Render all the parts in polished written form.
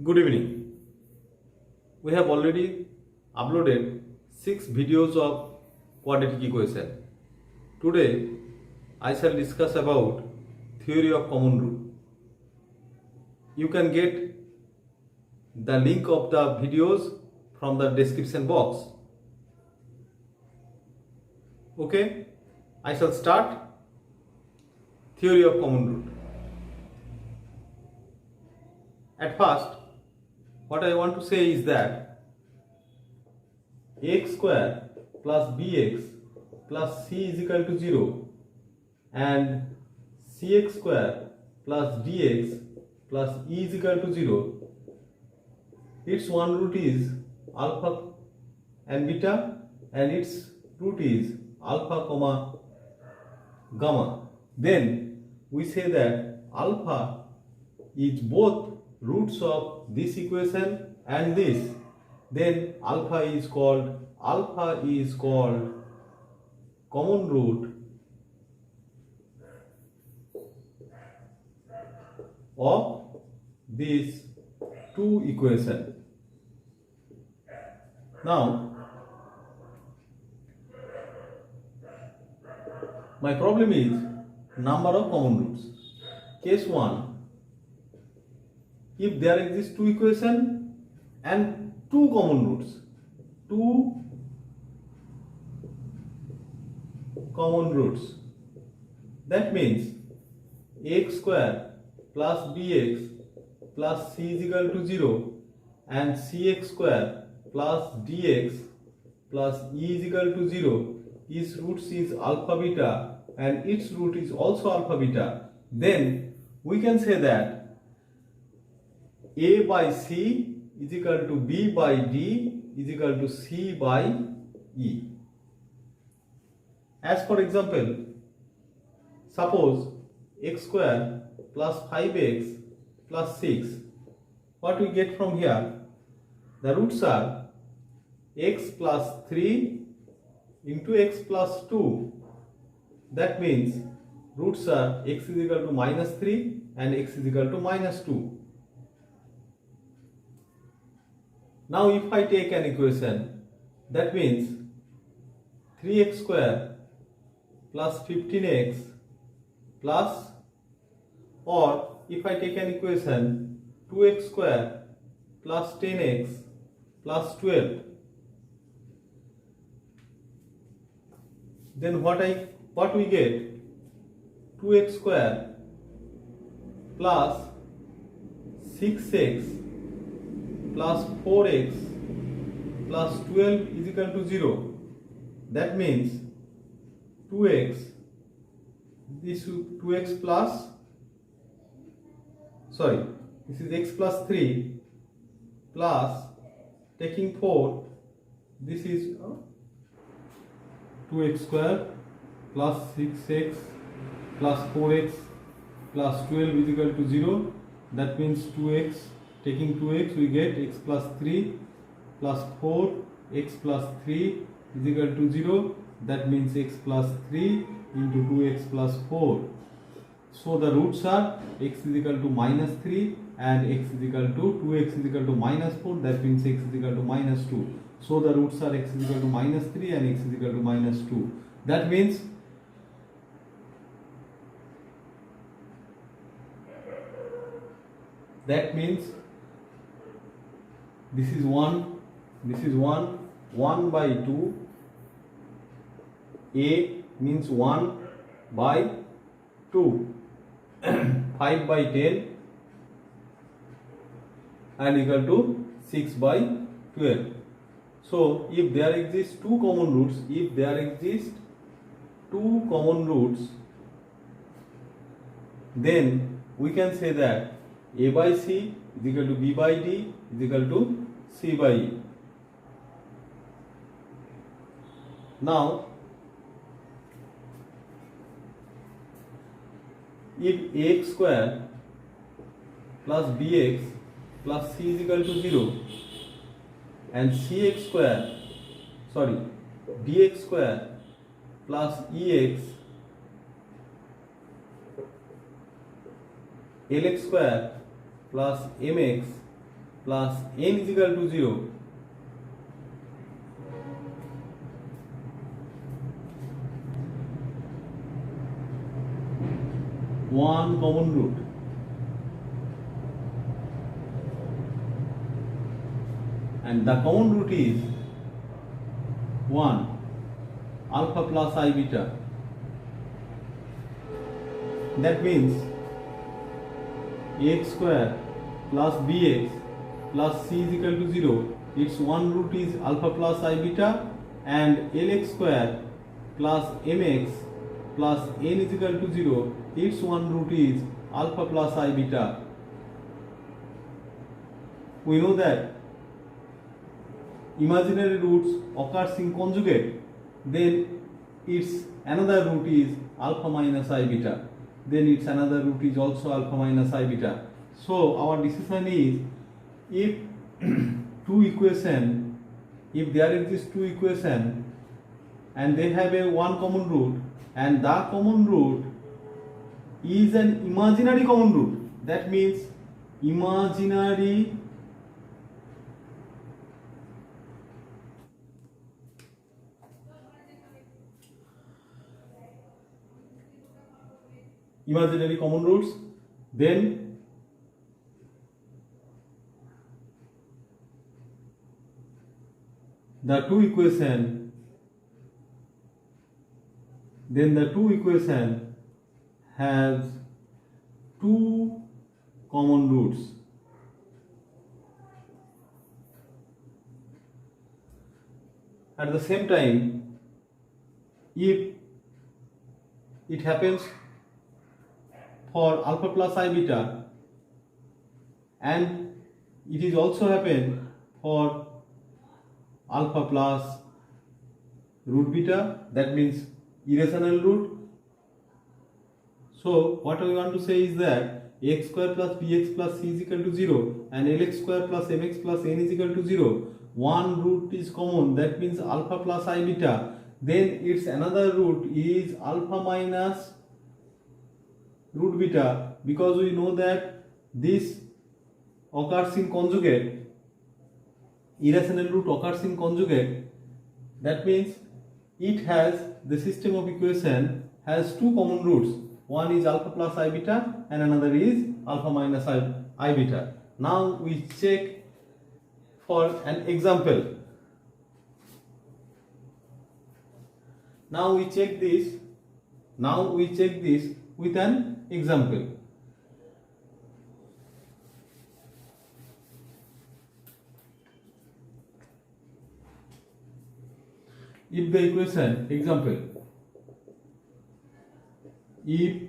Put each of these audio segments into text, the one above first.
Good evening. We have already uploaded 6 videos of quadratic equation. Today I shall discuss about theory of common root. You can get the link of the videos from the description box. Okay, I shall start theory of common root. At first, what I want to say is that x square plus bx plus c is equal to 0 and cx square plus dx plus e is equal to 0. Its one root is alpha and beta and its root is alpha comma gamma. Then we say that alpha is both roots of this equation and this. Then alpha is called common root of these two equations. Now my problem is number of common roots. Case 1, if there exists two equations and two common roots, that means x square plus bx plus c is equal to 0 and cx square plus dx plus e is equal to 0, its roots is alpha beta and its root is also alpha beta. Then we can say that a by c is equal to b by d is equal to c by e. As for example, suppose x square plus 5x plus 6. What we get from here? The roots are x plus 3 into x plus 2. That means roots are x is equal to minus 3 and x is equal to minus 2. Now if I take an equation, that means 3x square plus 15x plus, or if I take an equation 2x square plus 10x plus 12, then what we get? 2x square plus 6x plus 4x plus 12 is equal to 0. That means 2x, this is 2x plus, this is x plus 3 plus taking 4, this is 2x square plus 6x plus 4x plus 12 is equal to 0. That means 2x, taking 2x we get x plus 3 plus 4 x plus 3 is equal to 0. That means x plus 3 into 2x plus 4. So the roots are x is equal to minus 3 and x is equal to 2x is equal to minus 4. That means x is equal to minus 2. So the roots are x is equal to minus 3 and x is equal to minus 2. That means this is 1, this is 1 by 2, a means 1 by 2, 5 by 10 and equal to 6 by 12. So if there exists two common roots, then we can say that a by c is equal to b by d is equal to c by e. Now if ax square plus bx plus c is equal to 0 and dx square plus ex lx square plus mx plus n is equal to 0, one common root, and the common root is 1 alpha plus I beta. That means x square plus bx plus c is equal to 0. Its one root is alpha plus I beta, and lx square plus mx plus n is equal to 0. Its one root is alpha plus I beta. We know that imaginary roots occurs in conjugate, then its another root is alpha minus I beta. Then its another root is also alpha minus I beta. So our decision is, if if there exists two equations and they have a one common root, and the common root is an imaginary common root, that means imaginary common roots, then the two equation has two common roots. At the same time, if it happens for alpha plus I beta, and it is also happen for alpha plus root beta, that means irrational root. So what we want to say is that x square plus bx plus c is equal to 0 and lx square plus mx plus n is equal to 0. One root is common, that means alpha plus I beta. Then its another root is alpha minus root beta, because we know that this occurs in conjugate, irrational root occurs in conjugate. That means it has, the system of equation has two common roots. One is alpha plus I beta and another is alpha minus I beta. Now we check for an example. Now we check this with an example. If the equation, example, if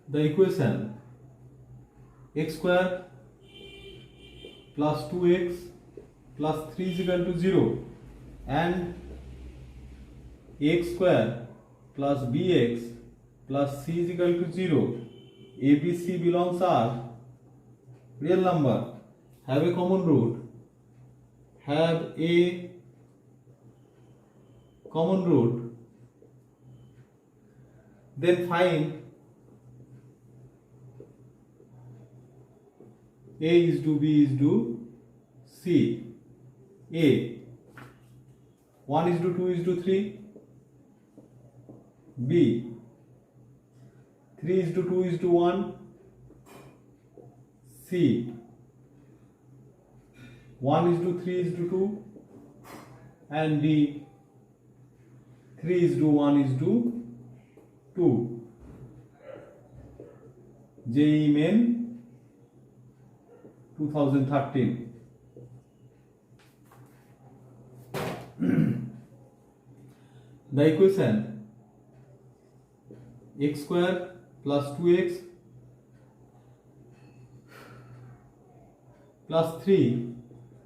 the equation x square plus 2x plus 3 is equal to 0 and x square plus bx plus c is equal to 0, a, b, c belongs are real number, have a common root, then find a is to b is to c. A 1 is to 2 is to 3, b 3 is to 2 is to 1, c 1 is to 3 is to 2, and d 3 is to 1 is to 2. JEE Main 2013. The equation x square plus 2x plus 3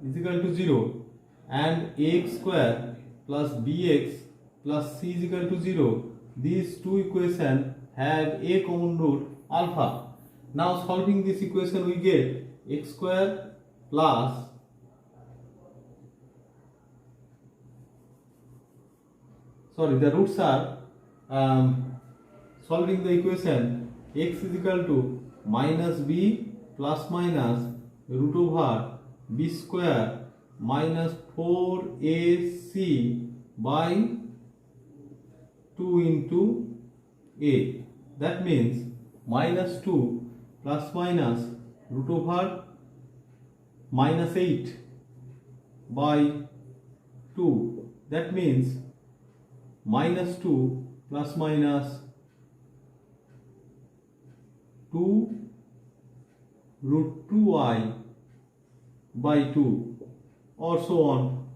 is equal to 0 and ax square plus bx plus c is equal to 0. These two equations have a common root alpha. Now solving this equation we get x square plus the roots are solving the equation x is equal to minus b plus minus root over b square minus 4ac by 2 into a. That means minus 2 plus minus root over minus 8 by 2. That means minus 2 plus minus 2 root 2i by 2, or so on,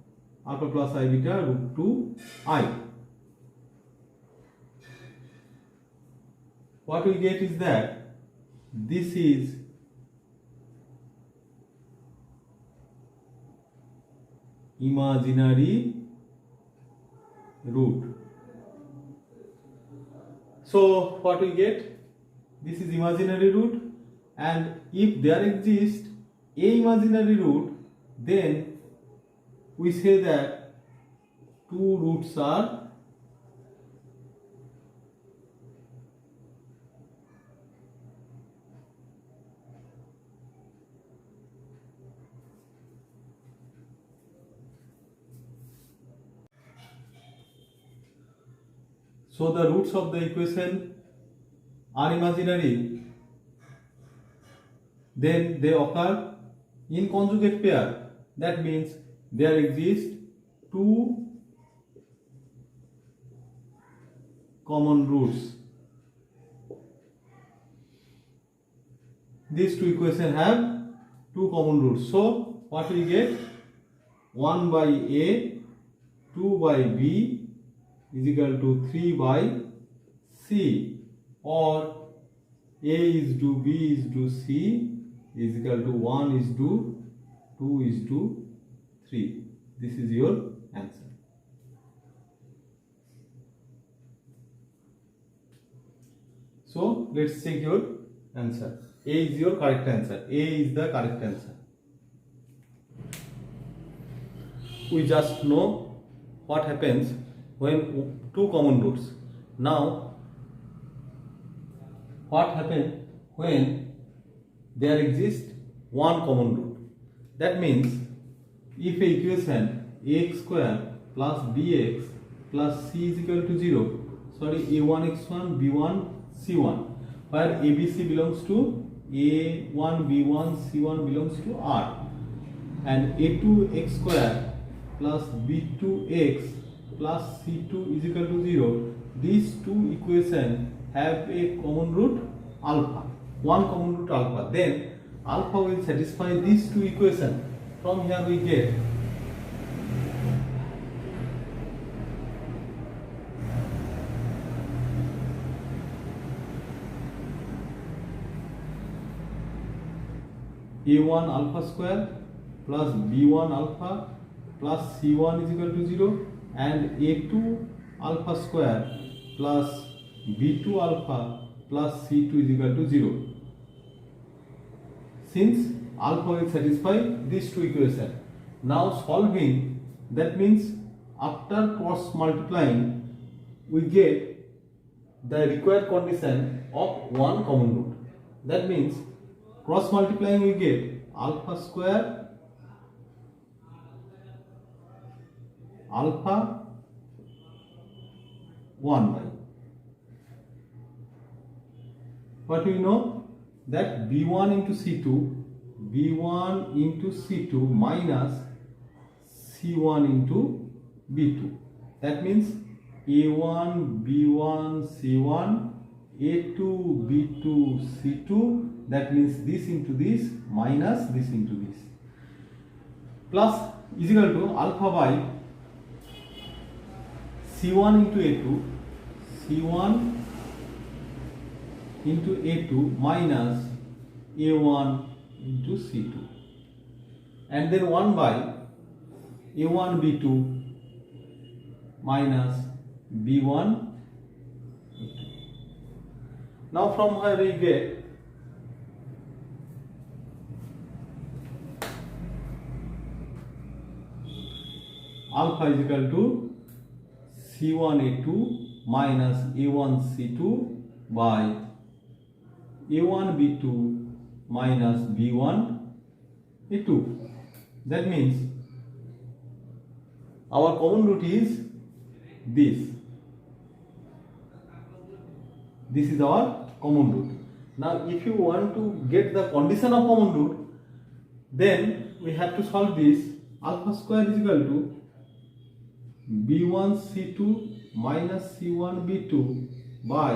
alpha plus I beta root 2i. What we get is that this is imaginary root. So what we get? This is imaginary root, and if there exists a imaginary root, then we say that two roots are so the roots of the equation are imaginary, then they occur in conjugate pair. That means there exist two common roots. These two equations have two common roots. So what we get? 1 by a, 2 by b is equal to 3 by c, or a is to b is to c is equal to 1 is to 2 is to 3. This is your answer. So let's check your answer. A is your correct answer. A is the correct answer. We just know what happens when two common roots. Now, what happens when there exists one common root? That means if a equation ax square plus bx plus c is equal to 0, sorry, a1x1 b1 c1, where abc belongs to a1 b1 c1 belongs to r, and a2x square plus b2x plus c2 is equal to 0, these two equations have a common root alpha, one common root alpha. Then alpha will satisfy these two equations. From here we get a1 alpha square plus b1 alpha plus c1 is equal to 0, and a2 alpha square plus b2 alpha plus c2 is equal to 0. Since alpha will satisfy these two equations, now solving, that means after cross multiplying we get the required condition of one common root. That means cross multiplying we get alpha square alpha 1 by, what we know, that b1 into c2 minus c1 into b2. That means a1 b1 c1 a2 b2 c2, that means this into this minus this into this, plus is equal to alpha by c1 into a2 c1 into a2 minus a1 into c2, and then 1 by a1 b2 minus b1 a2. Now from here we get alpha is equal to c1 a2 minus a1 c2 by a1 b2 minus b1 a2. That means our common root is this. This is our common root. Now if you want to get the condition of common root, then we have to solve this. Alpha square is equal to b1 c2 minus c1 b2 by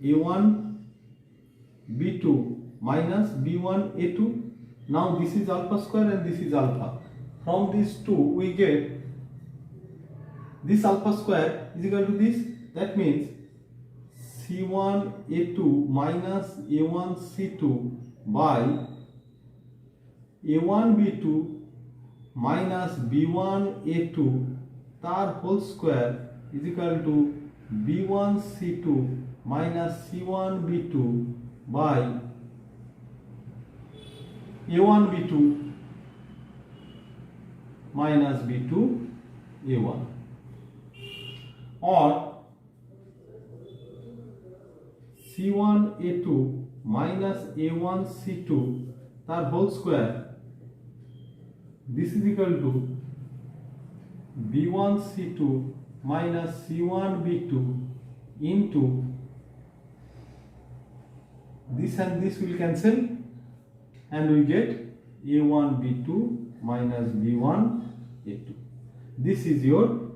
a1 b2 minus b1 a2. Now this is alpha square and this is alpha. From these two we get this alpha square is equal to this. That means c1 a2 minus a1 c2 by a1 b2 minus b1 a2 tar whole square is equal to b1 c2 minus c1 b2 by a1 b2 minus b2 a1, or c1 a2 minus a1 c2 tar whole square, this is equal to b1 c2 minus c1 b2 into this and this will cancel and we get a1 b2 minus b1 a2. This is your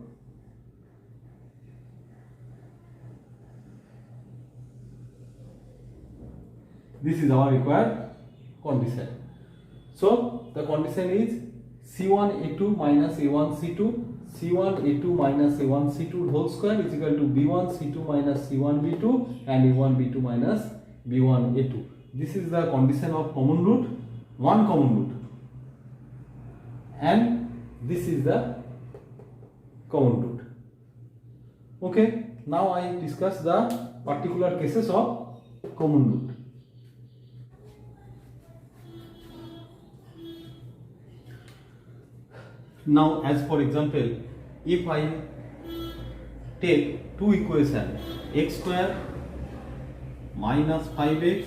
our required condition. So the condition is c1 a2 minus a1 c2, c1 a2 minus a1 c2 whole square is equal to b1 c2 minus c1 b2 and a1 b2 minus b1 a2. This is the condition of common root, one common root, and this is the common root. Okay, now I discuss the particular cases of common root. Now, as for example, if I take two equations, x square minus 5x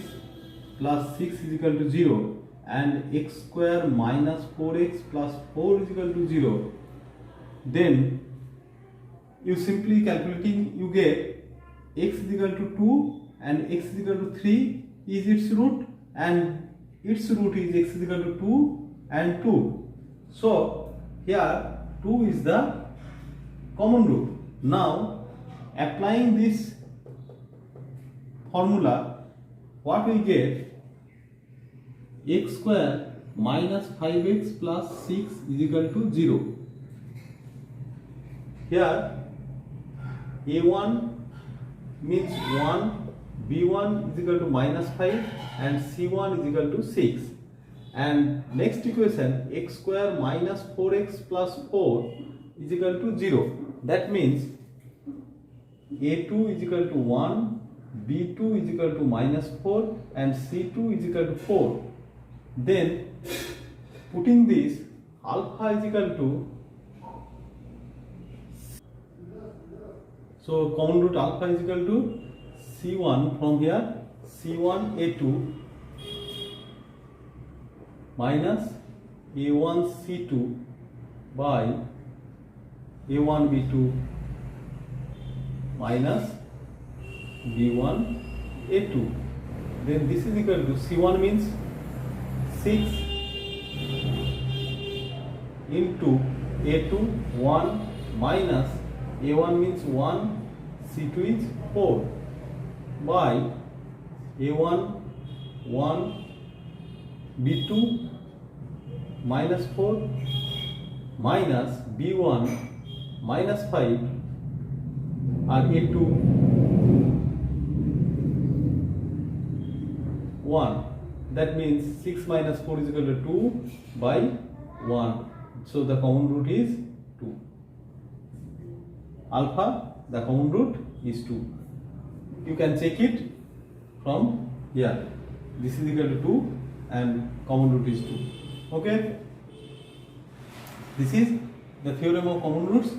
plus 6 is equal to 0 and x square minus 4x plus 4 is equal to 0, then you simply calculating you get x is equal to 2 and x is equal to 3 is its root and its root is x is equal to 2 and 2. So here 2 is the common root. Now applying this formula, what we get, x square minus 5x plus 6 is equal to 0. Here a1 means 1, b1 is equal to minus 5 and c1 is equal to 6. And next equation, x square minus 4x plus 4 is equal to 0. That means a2 is equal to 1, b2 is equal to minus 4 and c2 is equal to 4. Then putting this, alpha is equal to, so common root alpha is equal to c1 from here, c1 a2 minus a1 c2 by a1 b2 minus b1 a2. Then this is equal to c1 means 6 into a2 1 minus a1 means 1, c2 is 4 by a1 1 b2 minus 4 minus b1 minus 5 and a2 1. That means 6 minus 4 is equal to 2 by 1. So the common root is 2. Alpha, the common root is 2. You can check it from here. This is equal to 2 and common root is 2. Okay. This is the theorem of common roots.